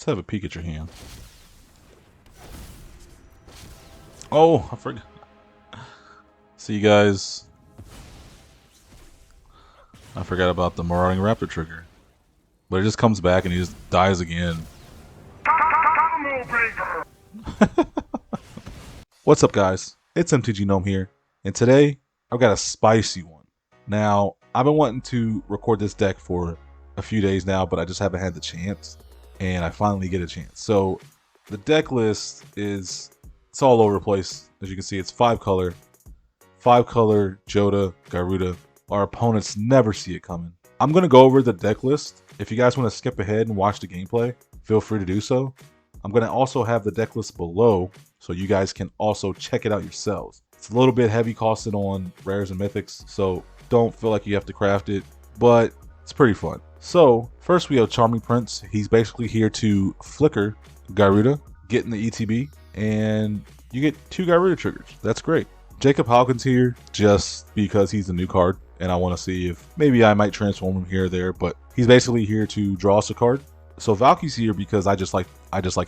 Let's have a peek at your hand. Oh, I forgot. See, guys, I forgot about the Marauding Raptor trigger. But it just comes back and he just dies again. What's up, guys? It's MTG Gnome here, and today I've got a spicy one. Now, I've been wanting to record this deck for a few days now, but I just haven't had the chance, and I finally get a chance. So the deck list it's all over the place. As you can see, it's 5-color Jodah, Gyruda. Our opponents never see it coming. I'm going to go over the deck list. If you guys want to skip ahead and watch the gameplay, feel free to do so. I'm going to also have the deck list below, so you guys can also check it out yourselves. It's a little bit heavy costed on rares and mythics, so don't feel like you have to craft it, but it's pretty fun. So first we have Charming Prince. He's basically here to flicker Gyruda, get in the ETB, and you get 2 Gyruda triggers. That's great. Jacob Halkin's here just because he's a new card, and I want to see if maybe I might transform him here or there, but he's basically here to draw us a card. So Valky's here because I just like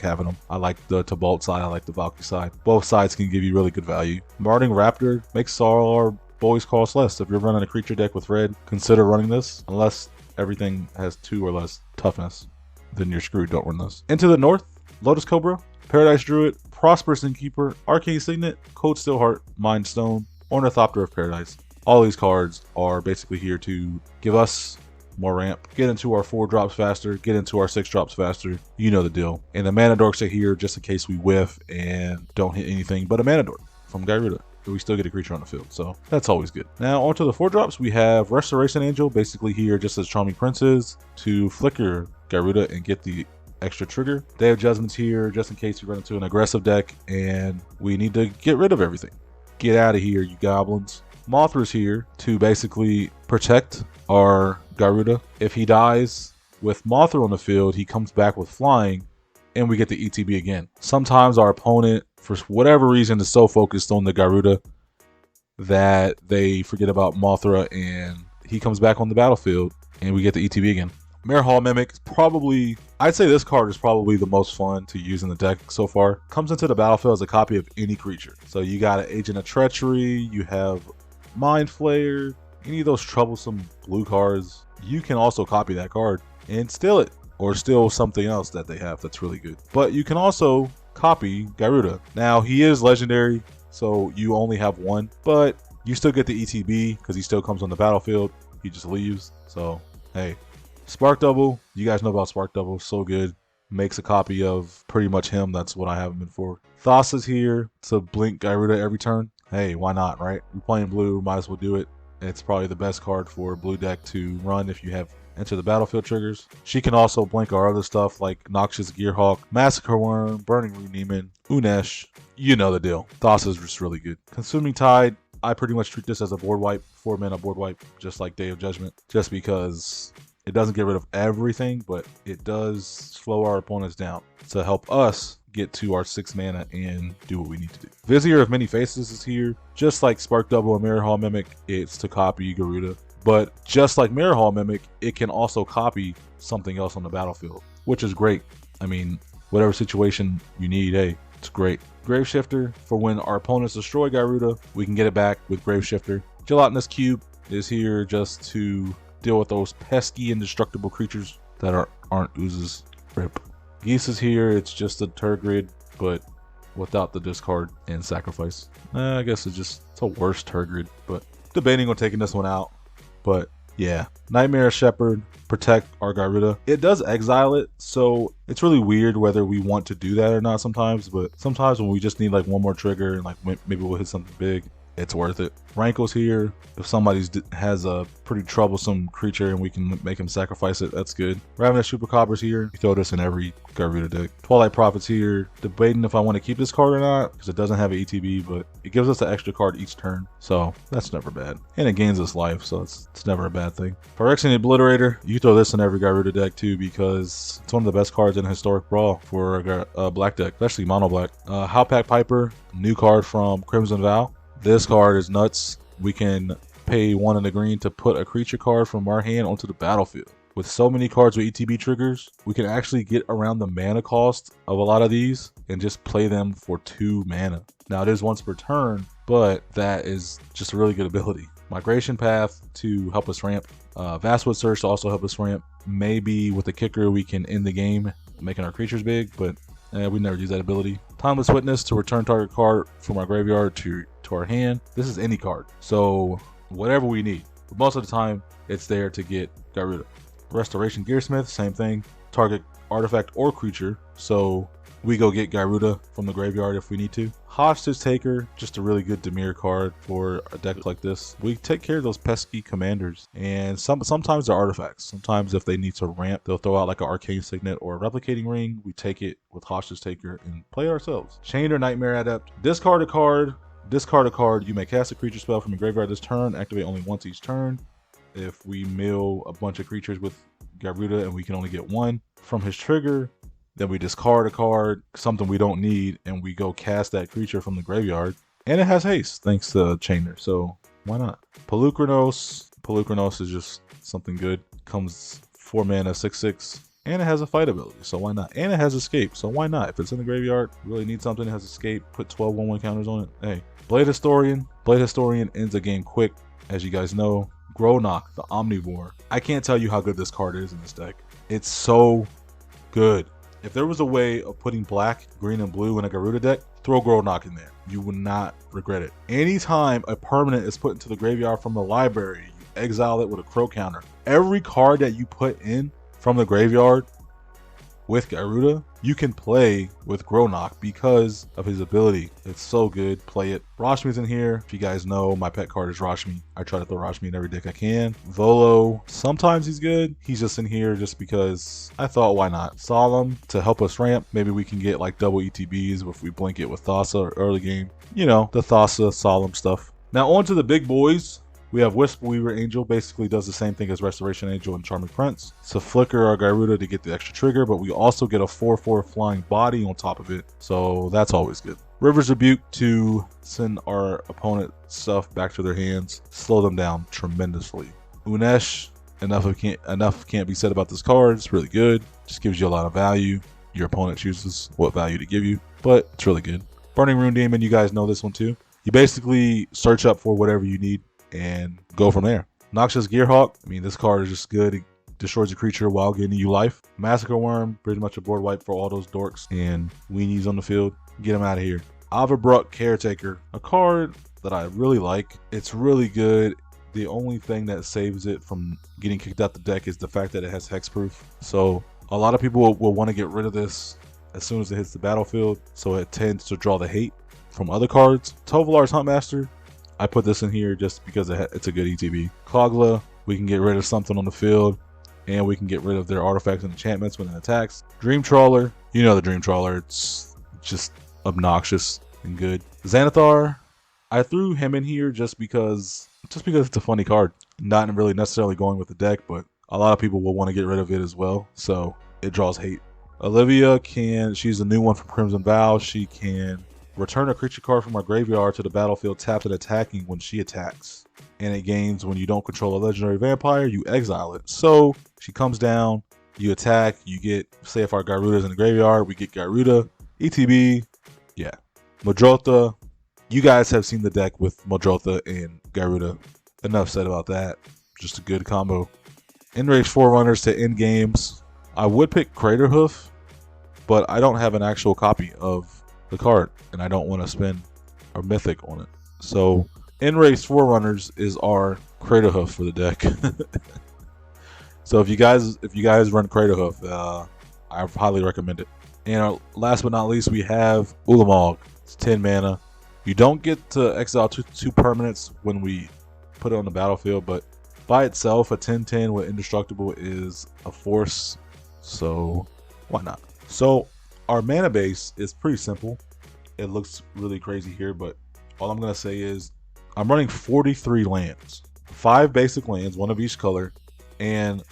having them. I like the Tobalt side, I like the Valky side. Both sides can give you really good value. Marauding Raptor makes all our boys cost less. If you're running a creature deck with red, consider running this. Unless everything has 2 or less toughness, then you're screwed, don't run this. Into the north, Lotus Cobra, Paradise Druid, Prosperous Innkeeper, Arcane Signet, Coldsteel Heart, Mind Stone, Ornithopter of Paradise. All these cards are basically here to give us more ramp, get into our 4 drops faster, get into our 6 drops faster. You know the deal. And the mana dorks are here just in case we whiff and don't hit anything but a mana dork from Gyruda. But we still get a creature on the field, so that's always good. Now onto the 4 drops, we have Restoration Angel, basically here just as Charming Prince is, to flicker Gyruda and get the extra trigger. Day of Judgment's here just in case we run into an aggressive deck and we need to get rid of everything. Get out of here, you goblins. Mothra's here to basically protect our Gyruda. If he dies with Mothra on the field, he comes back with flying and we get the ETB again. Sometimes our opponent, for whatever reason, is so focused on the Gyruda that they forget about Mothra and he comes back on the battlefield and we get the ETB again. Mirrorhall Mimic is probably, I'd say this card is probably the most fun to use in the deck so far. Comes into the battlefield as a copy of any creature. So you got an Agent of Treachery, you have Mind Flayer, any of those troublesome blue cards, you can also copy that card and steal it, or steal something else that they have that's really good. But you can also copy Gyruda. Now he is legendary, so you only have 1, but you still get the ETB because he still comes on the battlefield. He just leaves. So hey, Spark Double, you guys know about Spark Double, so good. Makes a copy of pretty much him. That's what I have him in for. Thassa's here to blink Gyruda every turn. Hey, why not, right? We're playing blue, might as well do it. It's probably the best card for blue deck to run if you have enter the battlefield triggers. She can also blink our other stuff like Noxious Gearhulk, Massacre Wurm, Burning Rune Demon, Unesh. You know the deal. Thassa's just really good. Consuming Tide, I pretty much treat this as a board wipe, 4-mana board wipe, just like Day of Judgment, just because it doesn't get rid of everything, but it does slow our opponents down to help us get to our 6 mana and do what we need to do. Vizier of Many Faces is here. Just like Spark Double and Mirrorhall Mimic, it's to copy Gyruda. But just like Mirrorhall Mimic, it can also copy something else on the battlefield, which is great. I mean, whatever situation you need, hey, it's great. Graveshifter, for when our opponents destroy Gyruda, we can get it back with Graveshifter. Gelatinous Cube is here just to deal with those pesky indestructible creatures that aren't oozes. Rip. Geese is here, it's just a Turgid, but without the discard and sacrifice. I guess it's a worse Turgid, but debating on taking this one out. But yeah, Nightmare Shepherd, protect our Gyruda. It does exile it, so it's really weird whether we want to do that or not sometimes, but sometimes when we just need like one more trigger and like maybe we'll hit something big, it's worth it. Rankle's here. If somebody has a pretty troublesome creature and we can make him sacrifice it, that's good. Ravenous Chupacabra's here. You throw this in every Gyruda deck. Twilight Prophet's here. Debating if I want to keep this card or not because it doesn't have an ETB, but it gives us an extra card each turn, so that's never bad. And it gains us life, so it's never a bad thing. Phyrexian Obliterator, you throw this in every Gyruda deck too because it's one of the best cards in Historic Brawl for a black deck, especially mono black. Howpack Piper, new card from Crimson Vow. This card is nuts. We can pay 1 in the green to put a creature card from our hand onto the battlefield. with so many cards with ETB triggers, we can actually get around the mana cost of a lot of these and just play them for 2 mana. Now it is once per turn, but that is just a really good ability. Migration Path to help us ramp. Vastwood Surge to also help us ramp. Maybe with the kicker we can end the game making our creatures big, but we never use that ability. Timeless Witness to return target card from our graveyard to our hand. This is any card, so whatever we need. But most of the time, it's there to get Gyruda. Restoration Gearsmith, same thing. Target artifact or creature, so we go get Gyruda from the graveyard if we need to. Hostage Taker, just a really good Dimir card for a deck like this. We take care of those pesky commanders, and sometimes they're artifacts. Sometimes if they need to ramp, they'll throw out like an Arcane Signet or a Replicating Ring. We take it with Hostage Taker and play it ourselves. Chained or Nightmare Adept. Discard a card. Discard a card. You may cast a creature spell from your graveyard this turn. Activate only once each turn. If we mill a bunch of creatures with Gyruda and we can only get one from his trigger, then we discard a card, something we don't need, and we go cast that creature from the graveyard. And it has haste, thanks to Chainer, so why not? Pelucranos. Pelucranos is just something good. Comes 4 mana, 6/6, and it has a fight ability, so why not? And it has escape, so why not? If it's in the graveyard, really need something that has escape, put 12 1/1 counters on it. Hey, Blade Historian. Blade Historian ends the game quick, as you guys know. Grownock, the Omnivore. I can't tell you how good this card is in this deck. It's so good. If there was a way of putting black, green, and blue in a Gyruda deck, throw Grownock in there. You would not regret it. Anytime a permanent is put into the graveyard from the library, you exile it with a Crow counter. Every card that you put in from the graveyard with Gyruda, you can play with Grownock because of his ability. It's so good. Play it. Rashmi's in here. If you guys know, my pet card is Rashmi. I try to throw Rashmi in every deck I can. Volo, sometimes he's good. He's just in here just because I thought, why not? Solemn to help us ramp. Maybe we can get like double ETBs if we blink it with Thassa early game. You know, the Thassa, Solemn stuff. Now on to the big boys. We have Wisp Weaver Angel, basically does the same thing as Restoration Angel and Charming Prince. To flicker our Gyruda to get the extra trigger, but we also get a 4/4 flying body on top of it, so that's always good. River's Rebuke to send our opponent stuff back to their hands, slow them down tremendously. Unesh, enough can't be said about this card. It's really good, just gives you a lot of value. Your opponent chooses what value to give you, but it's really good. Burning Rune Demon, you guys know this one too. You basically search up for whatever you need and go from there. Noxious Gearhulk, I mean, this card is just good. It destroys a creature while gaining you life. Massacre Wurm, pretty much a board wipe for all those dorks and weenies on the field. Get them out of here. Averbruck Caretaker, a card that I really like. It's really good. The only thing that saves it from getting kicked out the deck is the fact that it has hexproof. So a lot of people will want to get rid of this as soon as it hits the battlefield, so it tends to draw the hate from other cards. Tovolar's Huntmaster, I put this in here just because it's a good ETB. Kogla, we can get rid of something on the field, and we can get rid of their artifacts and enchantments when it attacks. Dream Trawler, you know the Dream Trawler, it's just obnoxious and good. Xanathar, I threw him in here just because it's a funny card. Not really necessarily going with the deck, but a lot of people will want to get rid of it as well, so it draws hate. Olivia she's a new one from Crimson Vow. She can return a creature card from our graveyard to the battlefield tapped and attacking when she attacks. And it gains when you don't control a legendary vampire, you exile it. So she comes down, you attack, you get, say if our Gyruda's in the graveyard, we get Gyruda. ETB, yeah. Modrotha, you guys have seen the deck with Modrotha and Gyruda. Enough said about that. Just a good combo. Enraged Forerunners to end games. I would pick Craterhoof, but I don't have an actual copy of the card, and I don't want to spend a mythic on it. So Enraged Forerunners is our Craterhoof for the deck. So if you guys run Craterhoof, I highly recommend it. And last but not least, we have Ulamog. It's 10 mana. You don't get to exile two permanents when we put it on the battlefield, but by itself, a 10/10 with Indestructible is a force, so why not? So our mana base is pretty simple. It looks really crazy here, but all I'm going to say is I'm running 43 lands. 5 basic lands, 1 of each color, and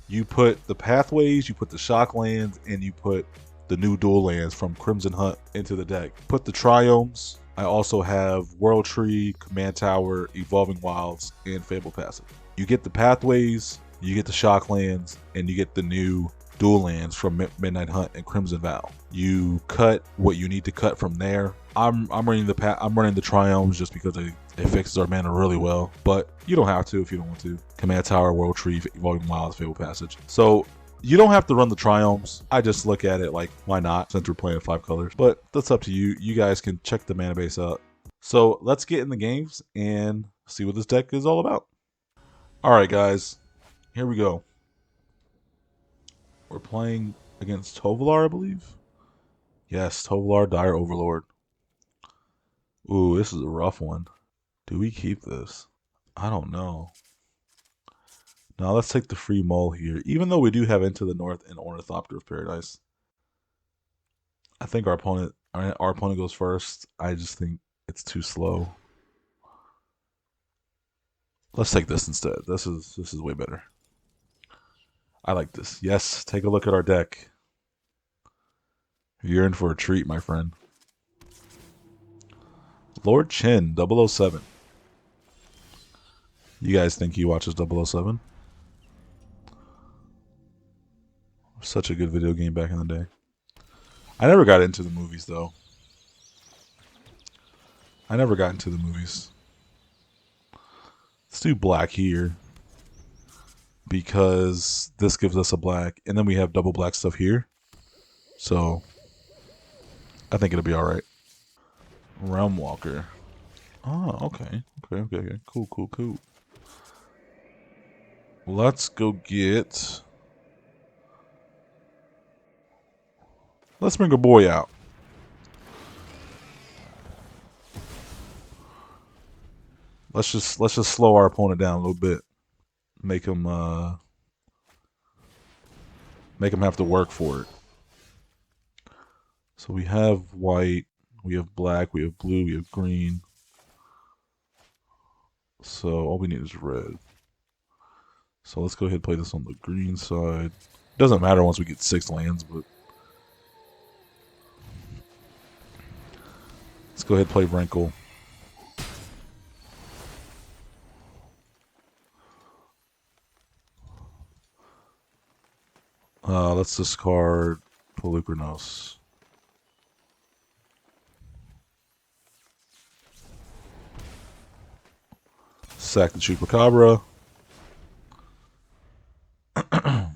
you put the pathways, you put the shock lands, and you put the new dual lands from Crimson Hunt into the deck. Put the triomes. I also have World Tree, Command Tower, Evolving Wilds, and Fable Passive. You get the pathways You get the shock lands, and you get the new dual lands from Midnight Hunt and Crimson Vow. You cut what you need to cut from there. I'm running the Triomes just because it fixes our mana really well, but you don't have to if you don't want to. Command Tower, World Tree, Evolving Wilds, Fable Passage. So you don't have to run the Triomes. I just look at it like, why not, since we're playing 5 colors. But that's up to you. You guys can check the mana base out. So let's get in the games and see what this deck is all about. Alright guys, here we go. We're playing against Tovolar, I believe. Yes, Tovolar, Dire Overlord. Ooh, this is a rough one. Do we keep this? I don't know. Now let's take the free mull here. Even though we do have Into the North and Ornithopter of Paradise. I think our opponent goes first. I just think it's too slow. Let's take this instead. This is way better. I like this. Yes, take a look at our deck. You're in for a treat, my friend. Lord Chin, 007. You guys think he watches 007? Such a good video game back in the day. I never got into the movies, though. I never got into the movies. Let's do black here, because this gives us a black, and then we have double black stuff here. So, I think it'll be alright. Realm Walker. Oh, okay. Okay. Cool. Let's go get... Let's bring a boy out. Let's just slow our opponent down a little bit. Make him have to work for it. So we have white, we have black, we have blue, we have green. So all we need is red. So let's go ahead and play this on the green side. Doesn't matter once we get 6 lands, but let's go ahead and play Wrinkle. Let's discard Polukranos. Sack the Chupacabra. Our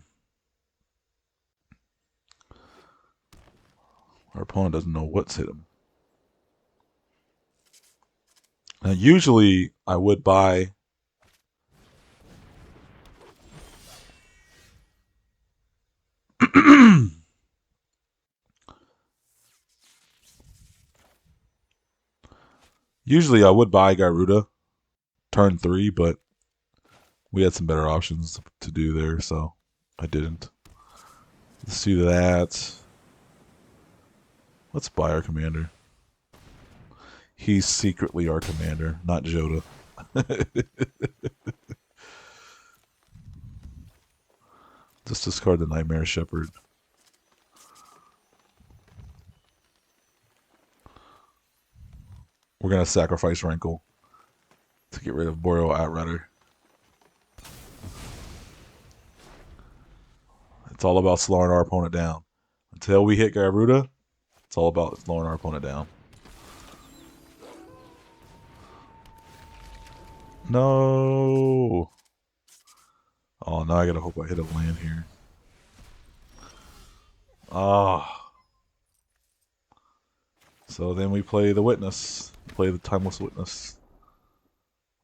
opponent doesn't know what's hit him. Now, usually I would buy Gyruda turn 3, but we had some better options to do there, so I didn't. Let's do that. Let's buy our commander. He's secretly our commander, not Jodah. Just discard the Nightmare Shepherd. We're going to sacrifice Wrinkle to get rid of Boreal Outrider. It's all about slowing our opponent down. Until we hit Gyruda, it's all about slowing our opponent down. No. Oh, now I gotta hope I hit a land here. Ah. So then we play the Witness. Play the Timeless Witness.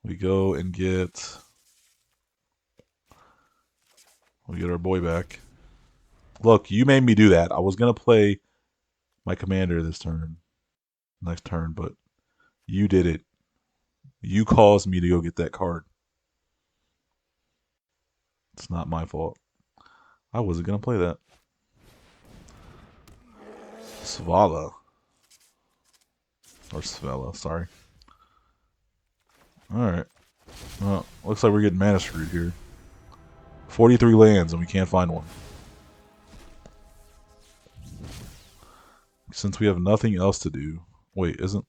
We go and get... We get our boy back. Look, you made me do that. I was gonna play my commander this turn. Next turn, but you did it. You caused me to go get that card. It's not my fault. I wasn't going to play that. Svala. Or Svella, sorry. Alright. Well, looks like we're getting mana screwed here. 43 lands and we can't find one. Since we have nothing else to do. Wait, isn't...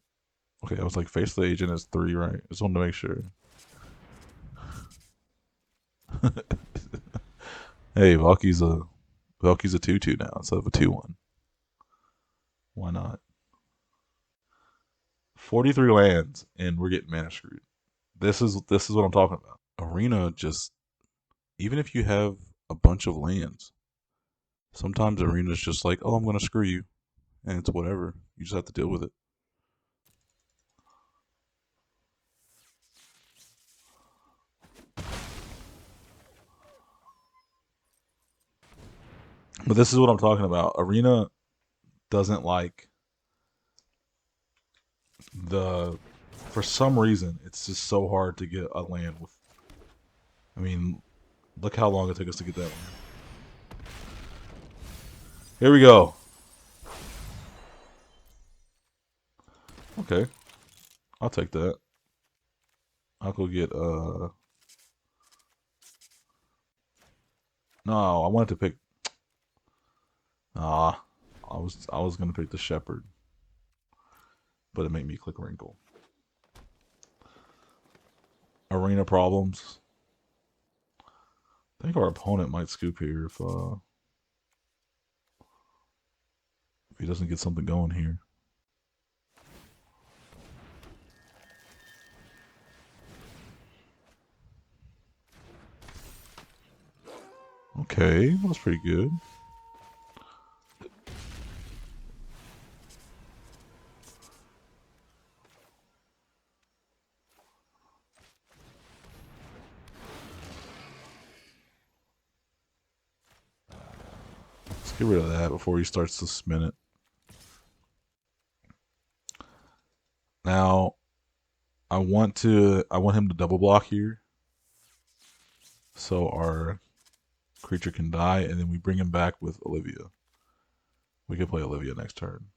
Okay, I was like, face the agent is 3, right? Just wanted to make sure. Hey, Valky's a 2/2 now instead of a 2/1. Why not? 43 lands and we're getting mana screwed. This is what I'm talking about. Arena just even if you have a bunch of lands, sometimes Arena's just like, oh, I'm gonna screw you, and it's whatever. You just have to deal with it. But this is what I'm talking about. Arena doesn't like the for some reason it's just so hard to get a land with. I mean, look how long it took us to get that land. Here we go. Okay, I'll take that. I'll go get No, I wanted to pick. Ah, I was gonna pick the Shepherd, but it made me click Wrinkle. Arena problems. I think our opponent might scoop here if he doesn't get something going here. Okay, that was pretty good. Let's get rid of that before he starts to spin it. Now, I want him to double block here, so our creature can die, and then we bring him back with Olivia. We can play Olivia next turn.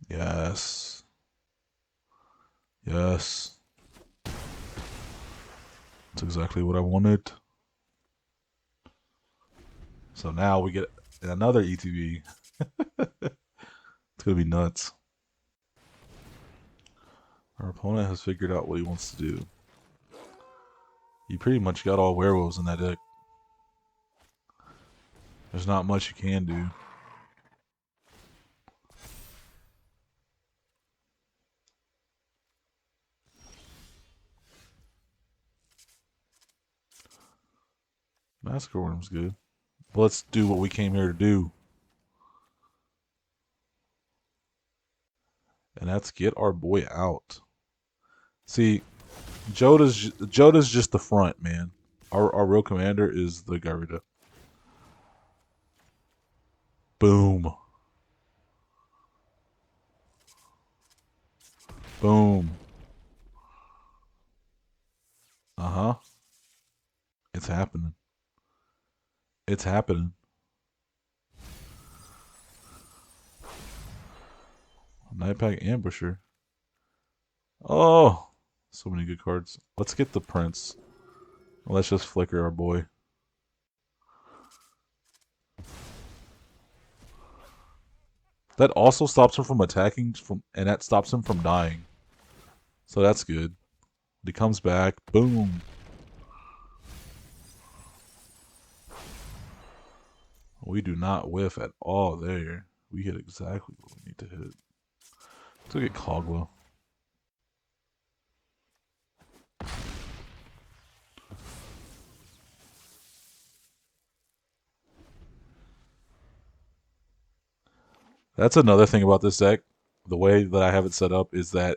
Yes. Yes. That's exactly what I wanted. So now we get another ETB. It's gonna be nuts. Our opponent has figured out what he wants to do. You pretty much got all werewolves in that deck. There's not much you can do. Massacre Wurm's good. But let's do what we came here to do. And that's get our boy out. See, Jodah's just the front, man. Our real commander is the Gyruda. Boom. Boom. Uh-huh. It's happening. It's happening. Nightpack Ambusher. Oh, so many good cards. Let's get the Prince. Let's just flicker our boy. That also stops him from attacking, and that stops him from dying. So that's good. He comes back. Boom. We do not whiff at all there. We hit exactly what we need to hit. Let's get Cogwell. That's another thing about this deck. The way that I have it set up is that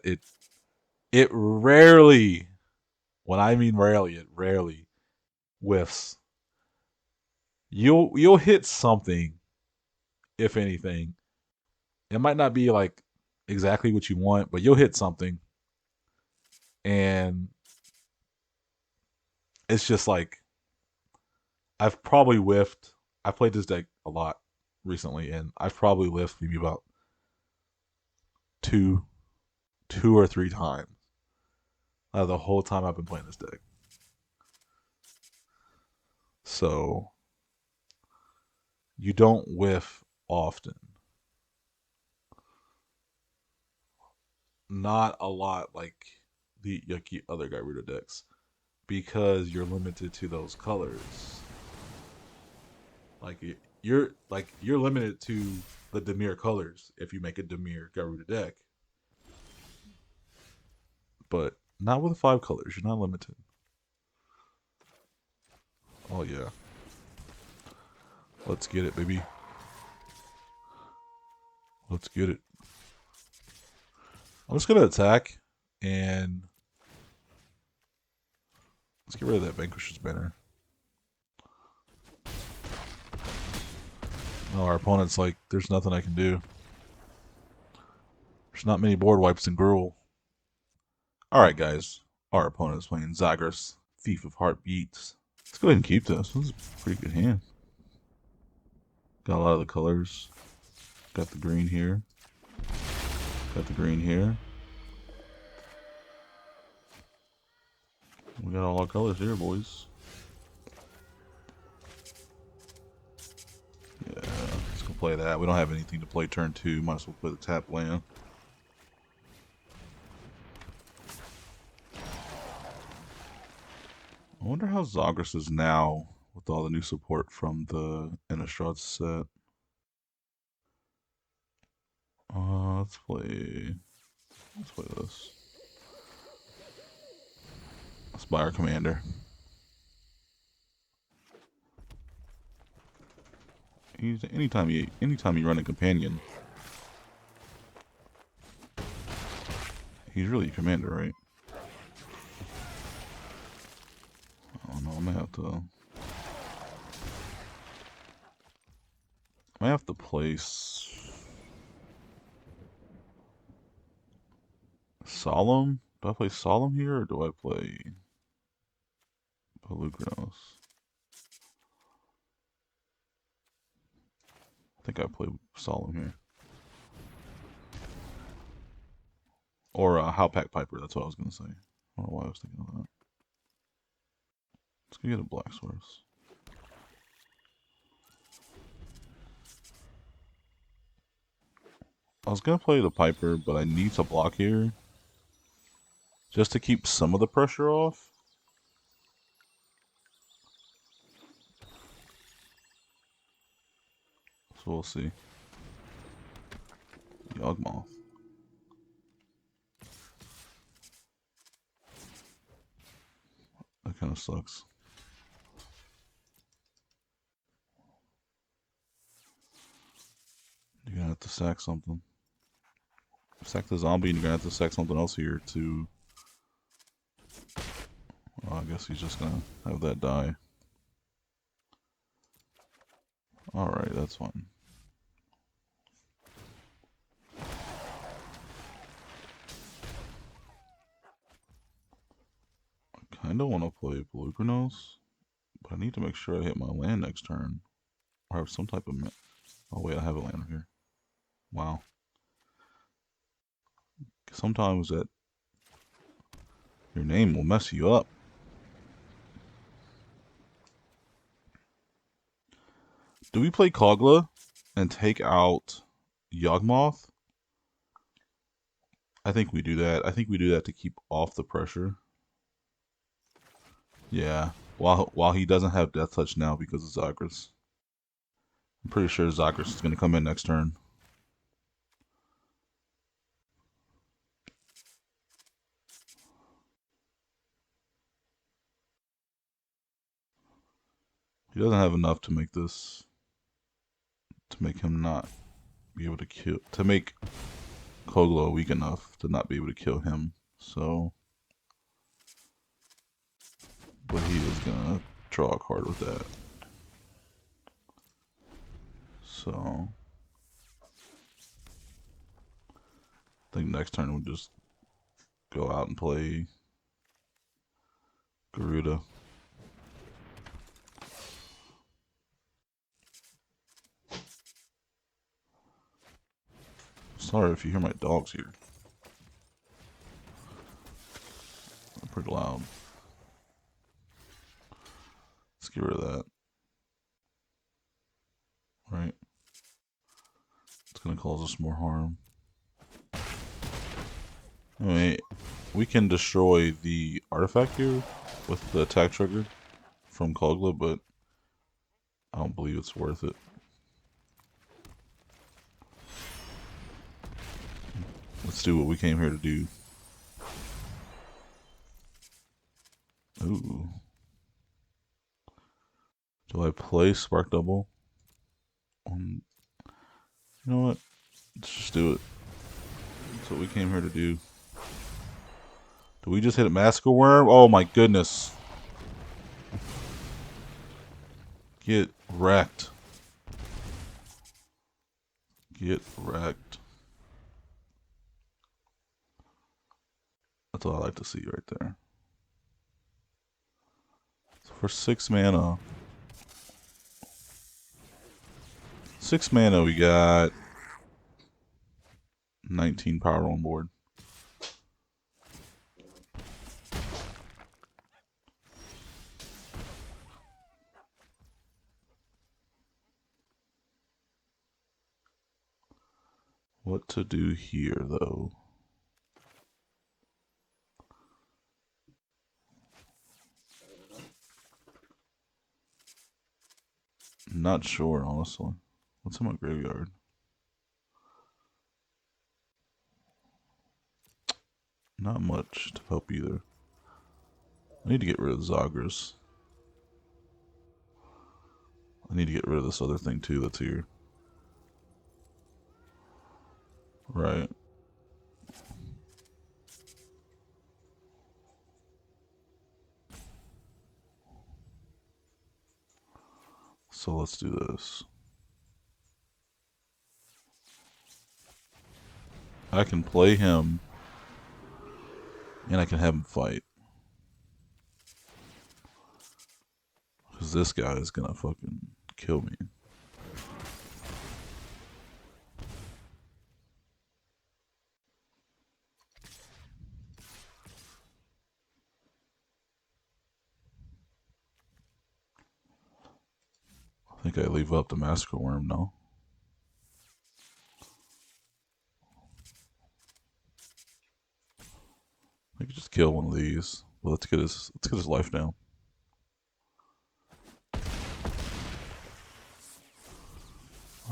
it rarely, when I mean rarely, it rarely whiffs. You'll hit something, if anything. It might not be like exactly what you want, but you'll hit something, and it's just like I've probably whiffed. I played this deck a lot recently, and I've probably whiffed maybe about two, 2 or 3 times out of the whole time I've been playing this deck. So you don't whiff often. Not a lot like the other Gyruda decks. because you're limited to those colors. Like you're limited to the Dimir colors if you make a Dimir Gyruda deck. But not with 5 colors, you're not limited. Oh yeah. Let's get it, baby. Let's get it. I'm just gonna attack and let's get rid of that Vanquisher's banner. No, our opponent's like, there's nothing I can do. There's not many board wipes in Gruul. Alright, guys. Our opponent is playing Zagras, Thief of Heartbeats. Let's go ahead and keep this. This is a pretty good hand. Got a lot of the colors. Got the green here. Got the green here. We got all our colors here, boys. Yeah, let's go play that. We don't have anything to play turn 2. Might as well play the tap land. I wonder how Zagras is now with all the new support from the Innistrad set. Let's play this. Let's buy our commander. Anytime you run a companion, he's really a commander, right? Oh no, I might have to place Solemn. Do I play Solemn here or do I play Pelugrinos? I think I play Solemn here. Or Howpack Piper, that's what I was going to say. I don't know why I was thinking of that. Let's go get a Black Source. I was going to play the Piper, but I need to block here. Just to keep some of the pressure off. So we'll see. Yawgmoth. That kind of sucks. You're gonna have to sack something. Sack the zombie and you're gonna have to sack something else here to... Well, I guess he's just gonna have that die. Alright, that's fine. I kinda wanna play Pelugrinos, but I need to make sure I hit my land next turn. Or have some type of... Oh wait, I have a land here. Wow. Sometimes that your name will mess you up. Do we play Kogla and take out Yawgmoth? I think we do that. I think we do that to keep off the pressure. Yeah. While he doesn't have Death Touch now because of Zagras. I'm pretty sure Zagras is going to come in next turn. He doesn't have enough to make this, to make him not be able to kill, to make Kogla weak enough to not be able to kill him. So, but he is gonna draw a card with that. So, I think next turn we'll just go out and play Gyruda. Sorry if you hear my dogs here. They're pretty loud. Let's get rid of that. Right. It's gonna cause us more harm. Wait, We can destroy the artifact here with the attack trigger from Kogla, but I don't believe it's worth it. Let's do what we came here to do. Ooh. Do I play Spark Double? You know what? Let's just do it. That's what we came here to do. Do we just hit a Massacre Wurm? Oh my goodness. Get wrecked. Get wrecked. That's all I like to see right there. So for 6 mana. 6 mana, we got 19 power on board. What to do here, though? Not sure, honestly. What's in my graveyard? Not much to help either. I need to get rid of Zagras. I need to get rid of this other thing too that's here. Right. So let's do this. I can play him and I can have him fight. Because this guy is gonna fucking kill me. I think I leave up the Massacre Wurm now. I could just kill one of these. Well, let's get his life down.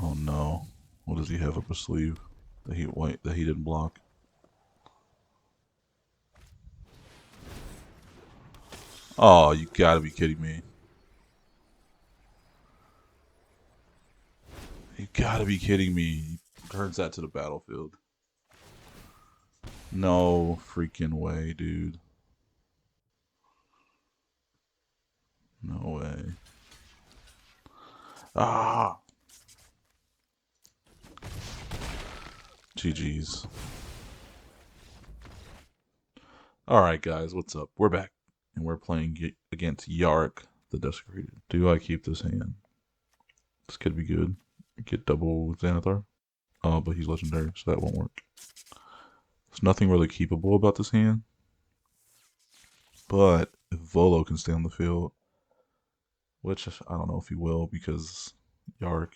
Oh no. What does he have up his sleeve that he didn't block? Oh, you gotta be kidding me. You gotta be kidding me. He turns that to the battlefield. No freaking way, dude. No way. Ah! GG's. Alright, guys, what's up? We're back. And we're playing against Yarok, the Desecrated. Do I keep this hand? This could be good. Get double Xanathar. Oh, but he's legendary, so that won't work. There's nothing really keepable about this hand. But if Volo can stay on the field, which I don't know if he will because Yarok,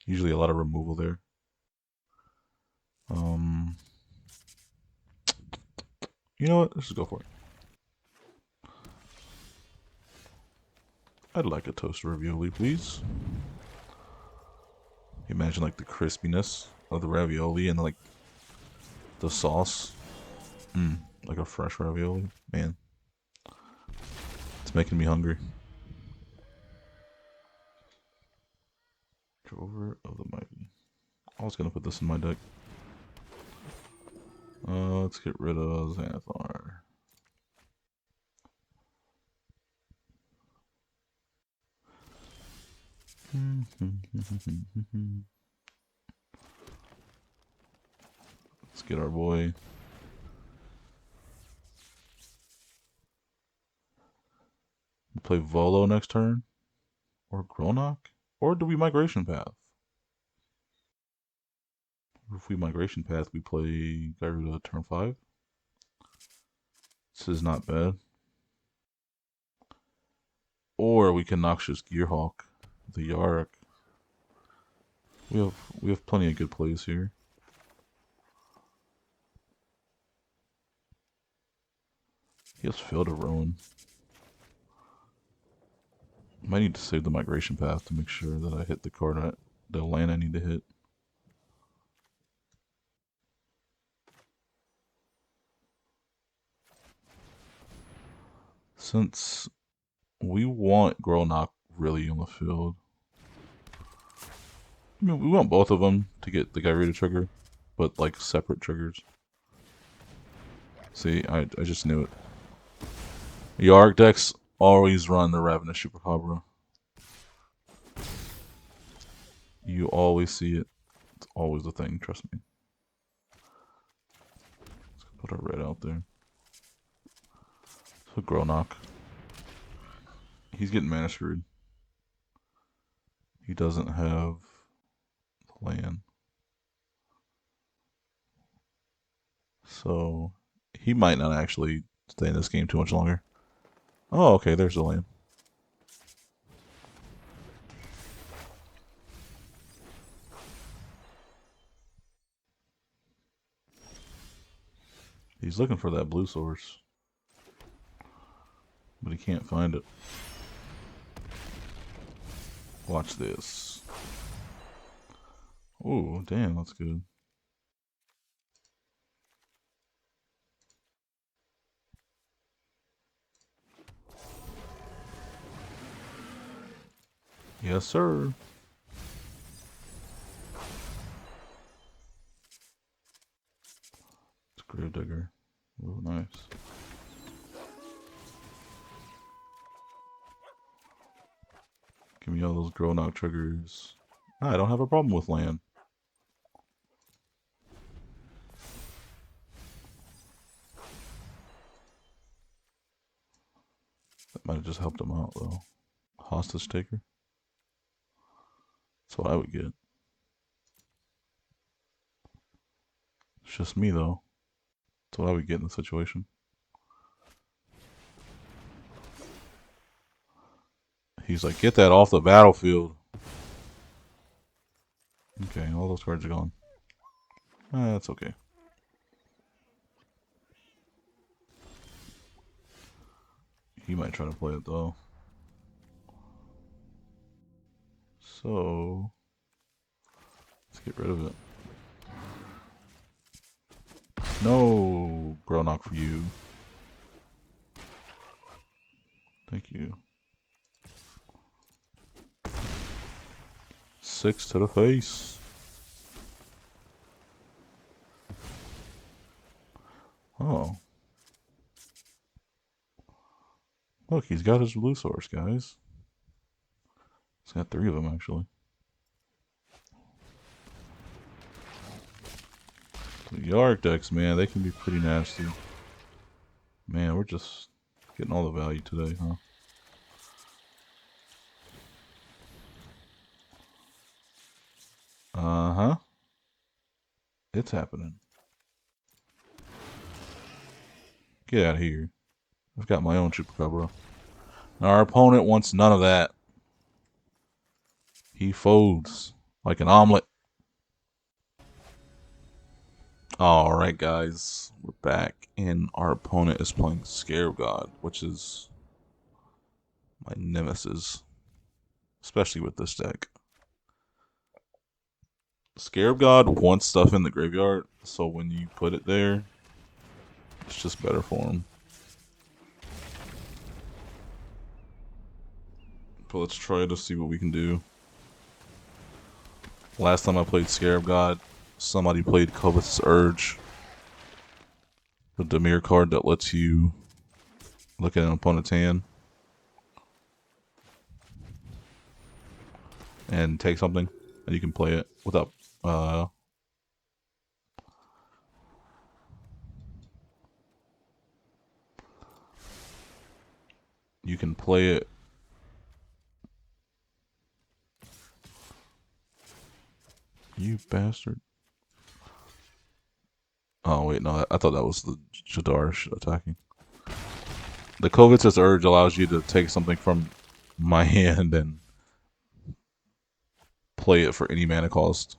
usually a lot of removal there. You know what? Let's just go for it. I'd like a toasted ravioli, please. Imagine like the crispiness of the ravioli and like the sauce. Like a fresh ravioli. Man. It's making me hungry. Drover of the Mighty. I was gonna put this in my deck. Let's get rid of Xanathar. Let's get our boy. We play Volo next turn, or Gronok, or do we Migration Path? If we Migration Path, we play Gyruda turn 5. This is not bad. Or we can Noxious Gearhulk the Yarok. We have plenty of good plays here. He has Field of Ruin. Might need to save the migration path to make sure that I hit the card, the land I need to hit. Since we want Growlknock really on the field, I mean, we want both of them to get the Gyruda trigger, but like separate triggers. See, I just knew it. Yarok decks always run the Ravenous Chupacabra. You always see it. It's always a thing, trust me. Let's put our red out there. So Growlknock. He's getting mana screwed. He doesn't have the land. So he might not actually stay in this game too much longer. Oh, okay, there's the land. He's looking for that blue source, but he can't find it. Watch this. Oh, damn, that's good. Yes, sir. It's Gravedigger. Oh, nice. Give me all those Growlknock triggers. I don't have a problem with land. That might have just helped him out, though. Hostage taker. That's what I would get. It's just me, though. That's what I would get in the situation. He's like, get that off the battlefield. Okay, all those cards are gone. That's okay. He might try to play it, though. So, let's get rid of it. No, Growlknock for you. Thank you. 6 to the face. Oh. Look, he's got his blue source, guys. He's got 3 of them, actually. The Yarok decks, man, they can be pretty nasty. Man, we're just getting all the value today, huh? Uh-huh. It's happening. Get out of here. I've got my own Chupacabra. Our opponent wants none of that. He folds like an omelet. Alright, guys. We're back, and our opponent is playing Scarab God, which is my nemesis, especially with this deck. Scarab God wants stuff in the graveyard, so when you put it there, it's just better for him. But let's try to see what we can do. Last time I played Scarab God, somebody played Covetous Urge, the Dimir card that lets you look at an opponent's hand and take something, and you can play it without you can play it. You bastard. Oh wait, no, I thought that was the Jodah attacking. The Covetous Urge allows you to take something from my hand and play it for any mana cost.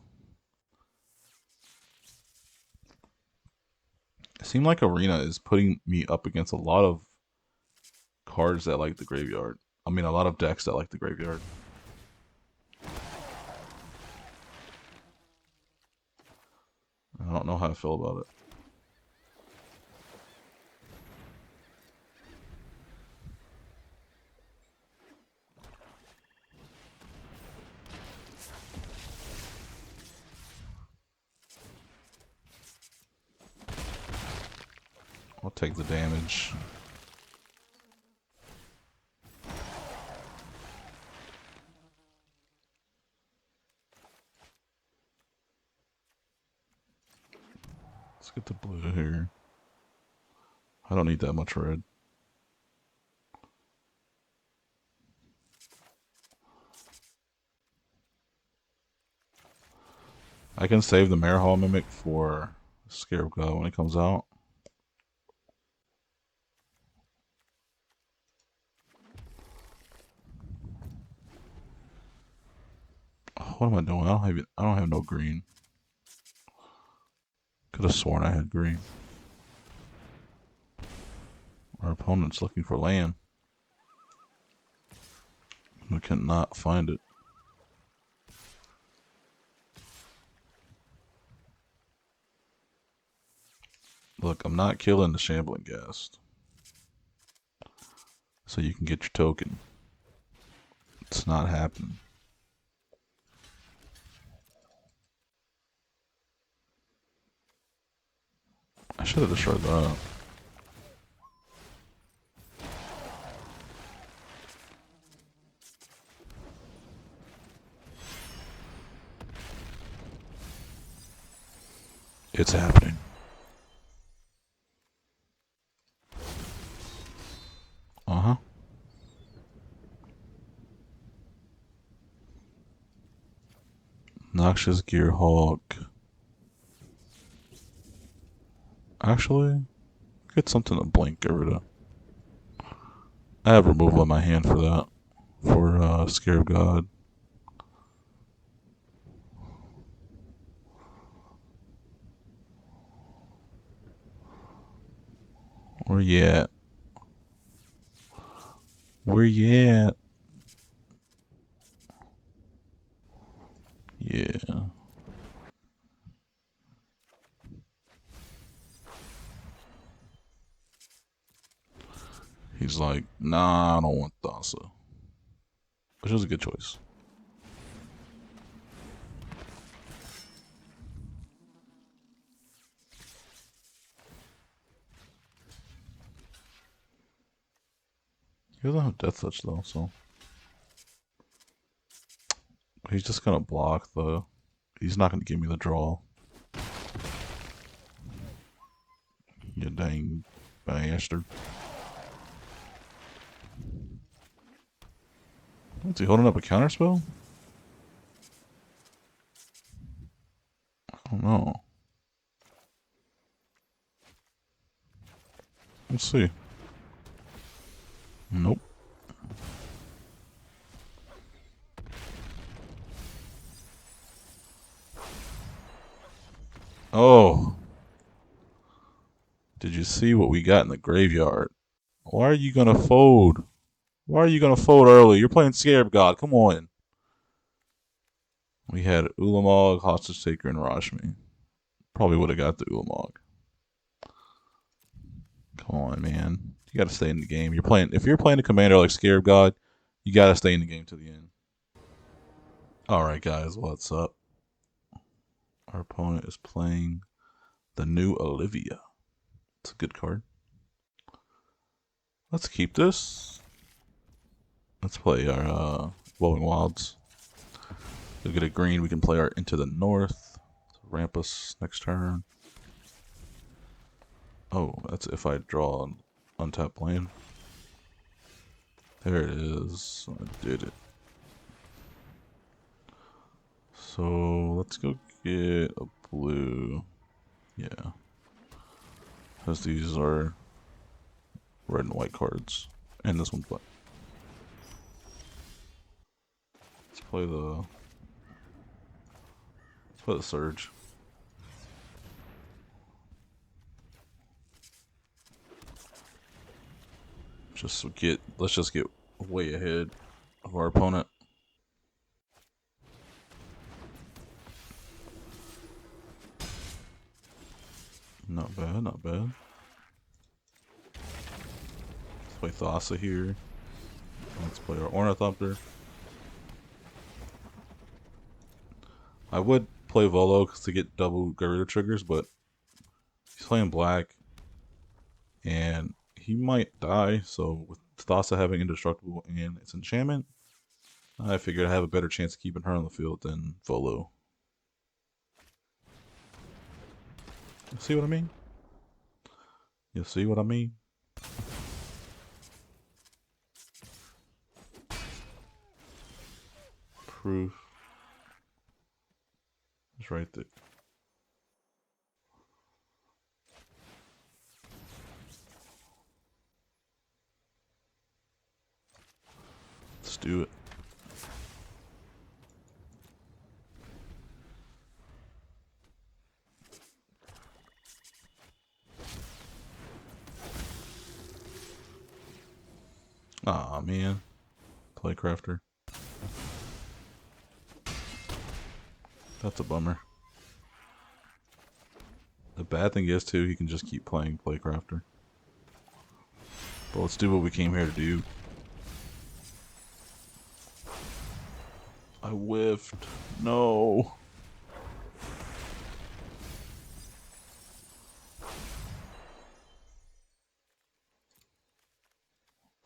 It seemed like Arena is putting me up against a lot of cards that like the graveyard. I mean, a lot of decks that like the graveyard. I don't know how I feel about it. I'll take the damage. Let's get the blue here. I don't need that much red. I can save the Marehall Mimic for Scarab God when it comes out. What am I doing? I don't have no green. Could have sworn I had green. Our opponent's looking for land. We cannot find it. Look, I'm not killing the Shambling Ghast. So you can get your token. It's not happening. I should have destroyed that. It's happening. Uh-huh. Noxious Gearhulk. Actually, get something to blink Gyruda. I have removal in my hand for that. For Scarab God. Where you at? Where you at? Yeah. He's like, nah, I don't want Thassa. Which is a good choice. He doesn't have Death Touch though, so he's just gonna block the. He's not gonna give me the draw. You dang bastard. Is he holding up a counterspell? I don't know. Let's see. Nope. Oh. Did you see what we got in the graveyard? Why are you gonna fold? Why are you gonna fold early? You're playing Scarab God. Come on. We had Ulamog, Hostage Taker, and Rashmi. Probably would have got the Ulamog. Come on, man. You gotta stay in the game. You're playing. If you're playing a commander like Scarab God, you gotta stay in the game to the end. All right, guys, what's up? Our opponent is playing the new Olivia. It's a good card. Let's keep this. Let's play our Blowing Wilds. We'll get a green. We can play our Into the North to ramp us next turn. Oh, that's if I draw an untapped land. There it is. I did it. So let's go get a blue. Yeah. Because these are red and white cards. And this one's black. Let's play the Surge. Let's just get way ahead of our opponent. Not bad, not bad. Let's play Thassa here. Let's play our Ornithopter. I would play Volo to get double Gyruda triggers, but he's playing black, and he might die, so with Thassa having Indestructible and its enchantment, I figured I have a better chance of keeping her on the field than Volo. See what I mean? You see what I mean? Proof. It's right there. Let's do it. Aw, man. Playcrafter. That's a bummer. The bad thing is, too, he can just keep playing Playcrafter. But let's do what we came here to do. I whiffed. No.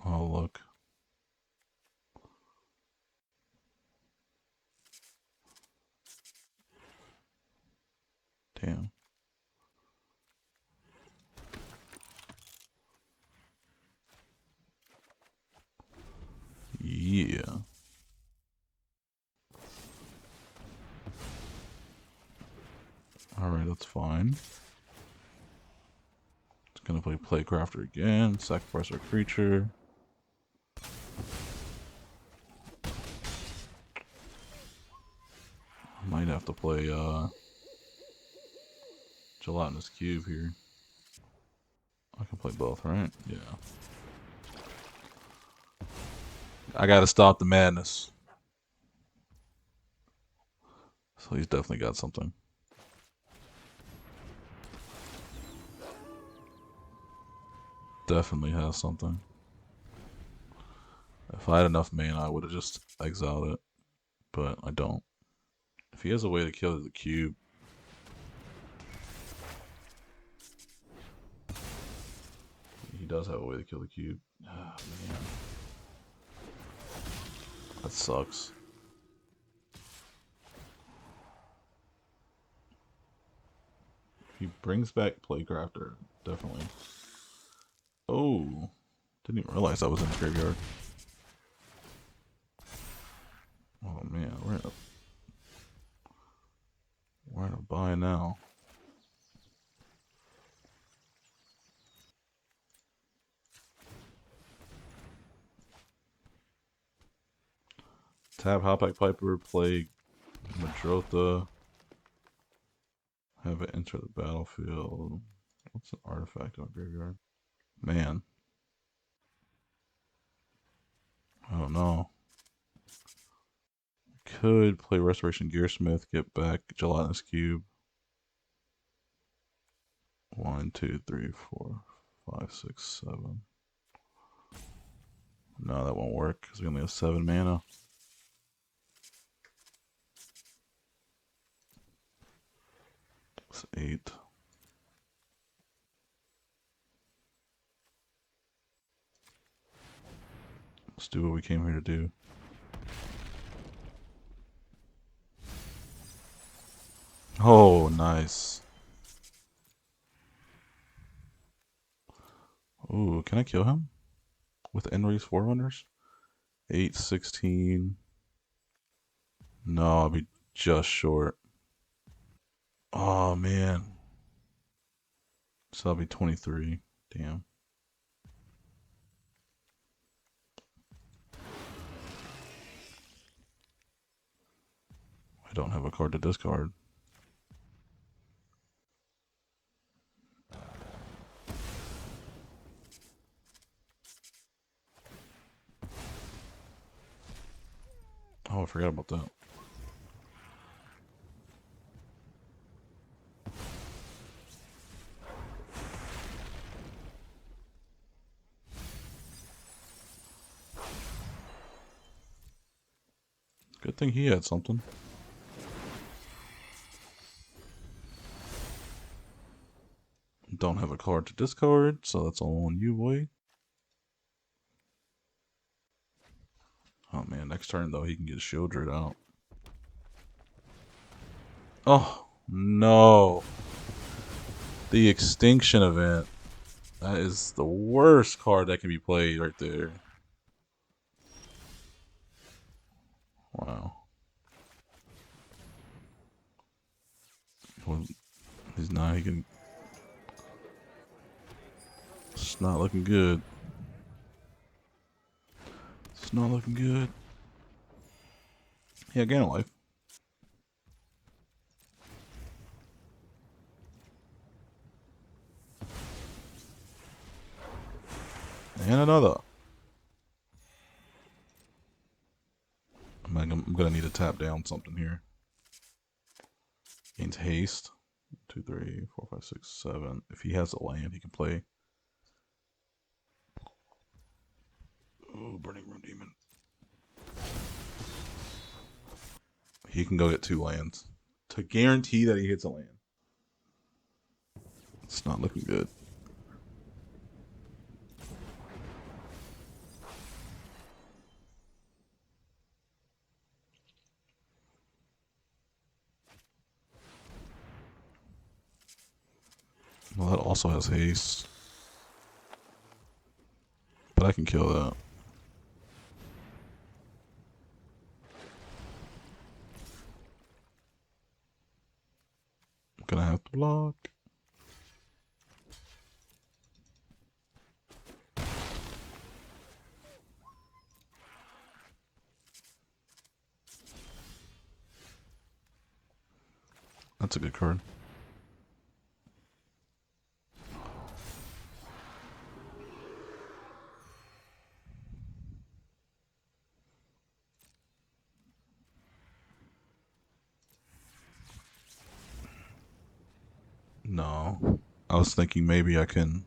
Oh, look. Damn. Yeah. Alright, that's fine. It's gonna play Playcrafter again. Sacrifice our creature. Might have to play Gelatinous Cube here. I can play both, right? Yeah. I gotta stop the madness. So he's definitely got something. Definitely has something. If I had enough mana, I would have just exiled it. But I don't. If he has a way to kill the cube. He does have a way to kill the cube. Oh, man. That sucks. He brings back Playcrafter, definitely. Oh, didn't even realize I was in the graveyard. Oh man, we're in a buy now. Tap Hopback Piper, play Madrotha. Have it enter the battlefield. What's an artifact on graveyard? Man. I don't know. Could play Restoration Gearsmith, get back Gelatinous Cube. 1, 2, 3, 4, 5, 6, 7. No, that won't work because we only have 7 mana. It's 8. Let's do what we came here to do. Oh, nice. Ooh, can I kill him? With Enrace Forerunners? 8, 16. No, I'll be just short. Oh, man. So I'll be 23. Damn. I don't have a card to discard. forgot about that. Good thing he had something. Don't have a card to discard, so that's all on you, boy. Oh man, next turn though, he can get Shieldred out. Oh, no. The Extinction Event. That is the worst card that can be played right there. Wow. Well, he's not, he can... It's not looking good. It's not looking good. Yeah, gain a life. And another. I'm gonna need to tap down something here. Gains haste. 2, 3, 4, 5, 6, 7. If he has a land, he can play. Oh, Burning Room Demon. He can go get 2 lands to guarantee that he hits a land. It's not looking good. Well, that also has haste. But I can kill that. I'm gonna have to block. That's a good card. No. I was thinking maybe I can...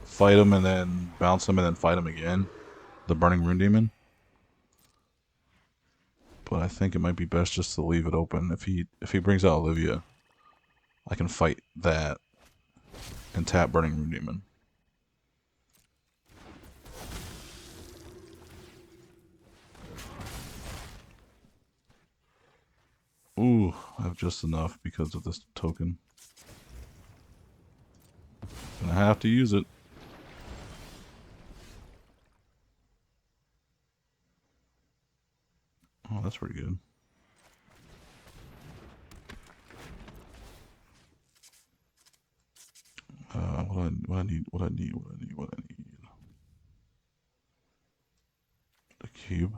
fight him and then bounce him and then fight him again. The Burning Rune Demon. But I think it might be best just to leave it open. If he brings out Olivia, I can fight that and tap Burning Rune Demon. Ooh, I have just enough because of this token. Gonna have to use it. Oh, that's pretty good. What I need. The cube.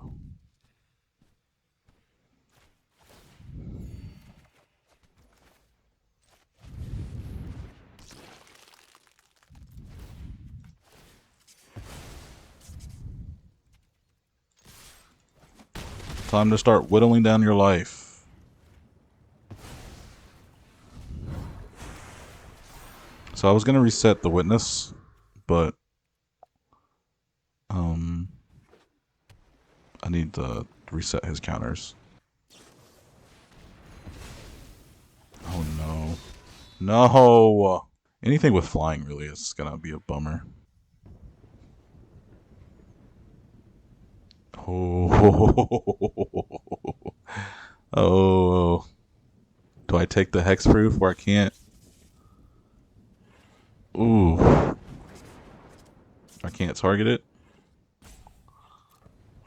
Time to start whittling down your life. So I was gonna reset the witness, but I need to reset his counters. Oh no. No! Anything with flying really is gonna be a bummer. Oh. Oh. Do I take the hexproof where I can't? Ooh. I can't target it?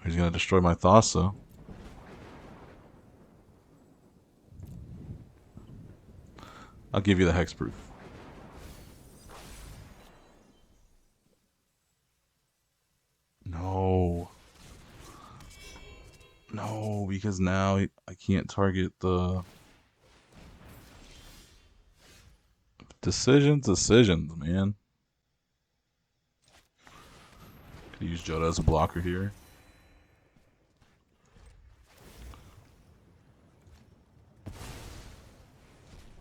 He's gonna destroy my Thassa. I'll give you the hexproof. No. No, because now I can't target the... Decisions, man. Could use Jodah as a blocker here.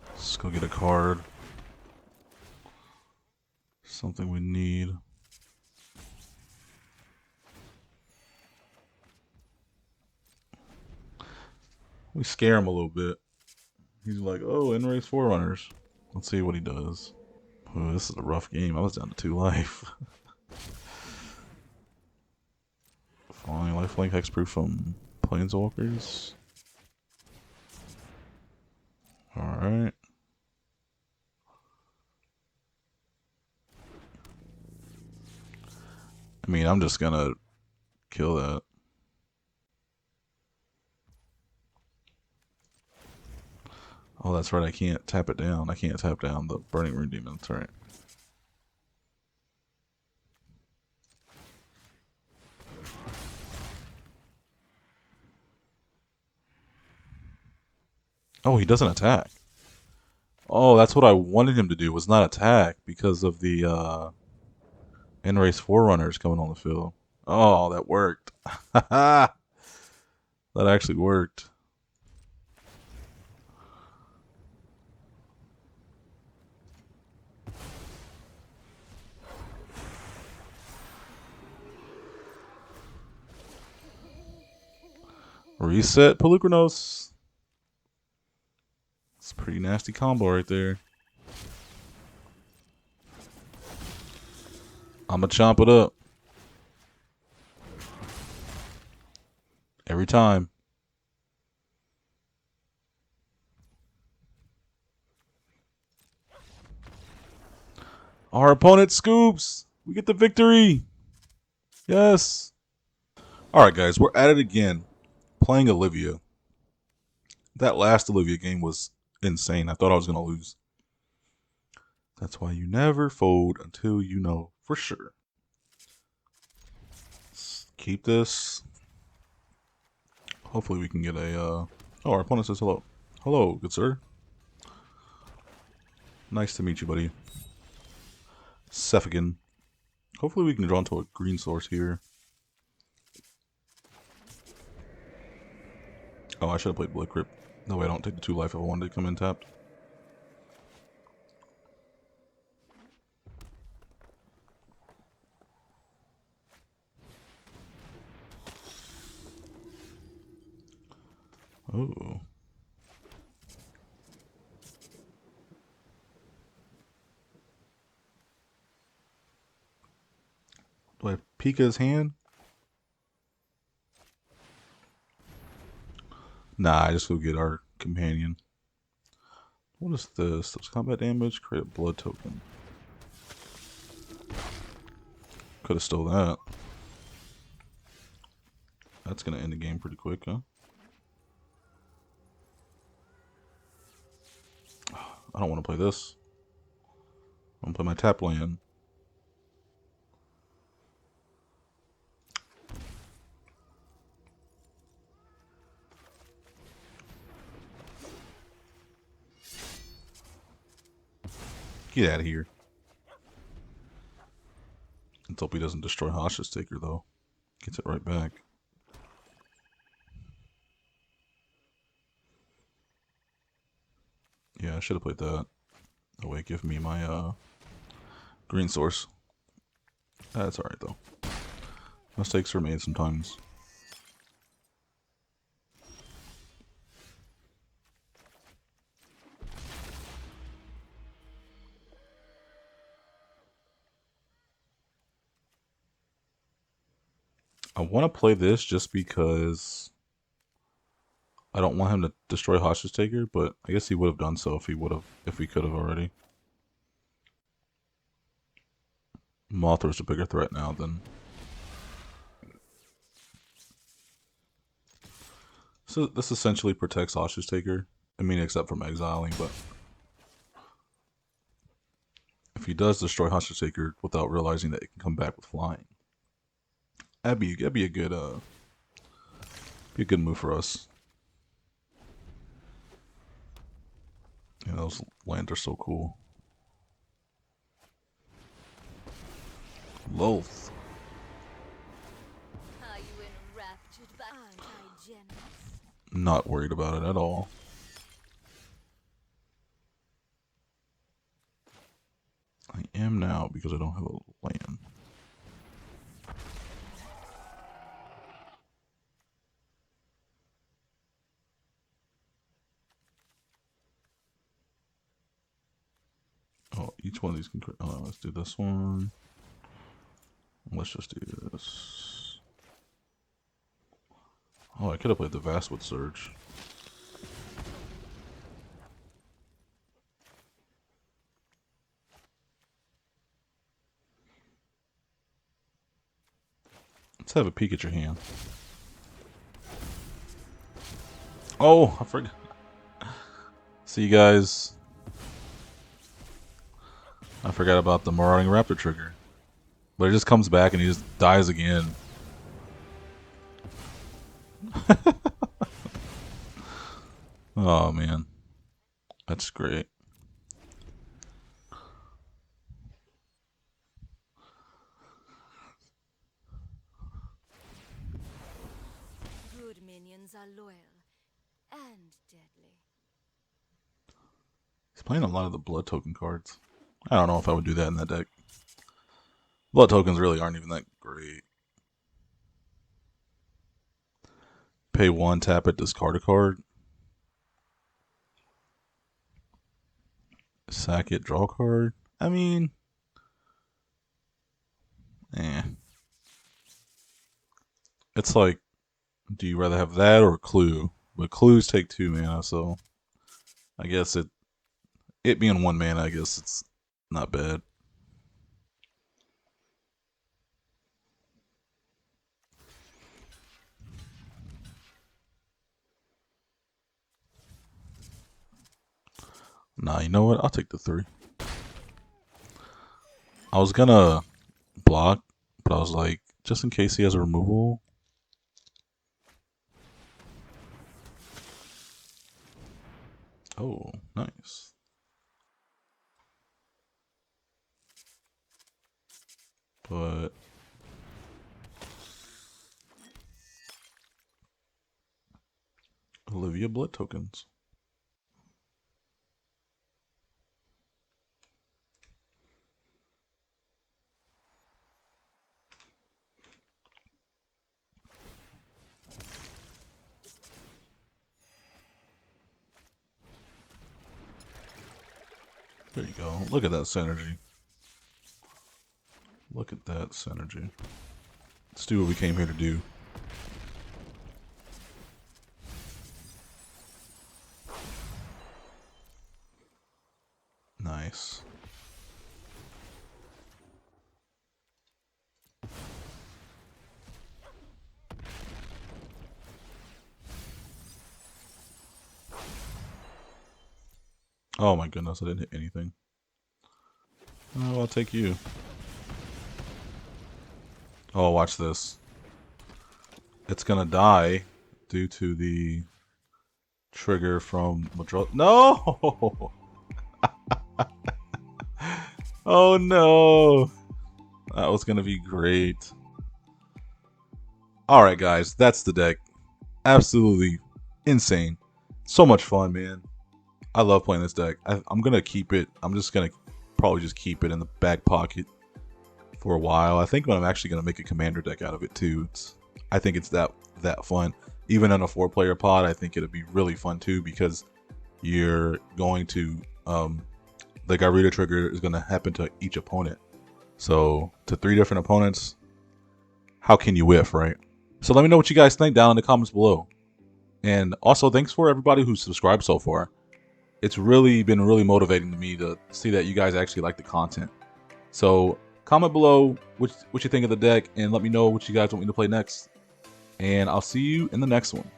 Let's go get a card. Something we need. We scare him a little bit. He's like, oh, Enrace Forerunners. Let's see what he does. Oh, this is a rough game. I was down to 2 life. Fine, lifelink hexproof from Planeswalkers. Alright. I mean, I'm just gonna kill that. Oh, that's right, I can't tap it down. I can't tap down the Burning Rune Demon, that's right. Oh, he doesn't attack. Oh, that's what I wanted him to do, was not attack because of the Enrace Forerunners coming on the field. Oh, that worked. That actually worked. Reset Pelucranos. It's a pretty nasty combo right there. I'm gonna chomp it up. Every time. Our opponent scoops. We get the victory. Yes. Alright guys, we're at it again. Playing Olivia. That last Olivia game was insane. I thought I was going to lose. That's why you never fold until you know for sure. Let's keep this. Hopefully we can get a... Oh, our opponent says hello. Hello, good sir. Nice to meet you, buddy. Sephigan. Hopefully we can draw into a green source here. Oh, I should have played Blood Crypt. No way, I don't take the 2 life if I wanted to come in tapped. Oh. Do I peek his hand? Nah, I just go get our companion. What is this? Does combat damage? Create a blood token. Could have stole that. That's gonna end the game pretty quick, huh? I don't want to play this. I'm gonna play my tap land. Get out of here. Let's hope he doesn't destroy Hostage Taker, though. Gets it right back. Yeah, I should have played that. Oh wait, give me my green source. That's alright, though. Mistakes are made sometimes. I want to play this just because I don't want him to destroy Hostage Taker, but I guess he would have done so if we could have already. Mothra's a bigger threat now than. So this essentially protects Hostage Taker. I mean, except from exiling, but if he does destroy Hostage Taker without realizing that it can come back with flying, that'd be a good move for us. Yeah, those lands are so cool. Loath. Not worried about it at all. I am now because I don't have a land. Oh, each one of these can. Oh, let's do this one. Let's just do this. Oh, I could have played the Vastwood Surge. Let's have a peek at your hand. Oh, I forgot. See you guys. I forgot about the Marauding Raptor trigger. But it just comes back and he just dies again. Oh man. That's great. Good minions are loyal and deadly. He's playing a lot of the blood token cards. I don't know if I would do that in that deck. Blood tokens really aren't even that great. Pay 1, tap it, discard a card. Sack it, draw a card. I mean, it's like, do you rather have that or Clue? But Clues take 2 mana, so I guess it being 1 mana, I guess it's not bad. Nah, you know what? I'll take the 3. I was gonna block, but I was like, just in case he has a removal. Oh, nice. But Olivia blood tokens. There you go. Look at that synergy. Look at that synergy. Let's do what we came here to do. Nice. Oh my goodness, I didn't hit anything. Oh, I'll take you. Oh, watch this. It's gonna die due to the trigger from Madro. No! Oh no! That was gonna be great. Alright guys, that's the deck. Absolutely insane. So much fun, man. I love playing this deck. I'm gonna keep it. I'm just gonna probably just keep it in the back pocket for a while. I think I'm actually gonna make a commander deck out of it too. I think it's that fun. Even in a 4-player pod, I think it'd be really fun too because you're going to the Gyruda trigger is gonna happen to each opponent. So to 3 different opponents, how can you whiff, right? So let me know what you guys think down in the comments below. And also thanks for everybody who's subscribed so far. It's really been motivating to me to see that you guys actually like the content. So comment below what you think of the deck and let me know what you guys want me to play next. And I'll see you in the next one.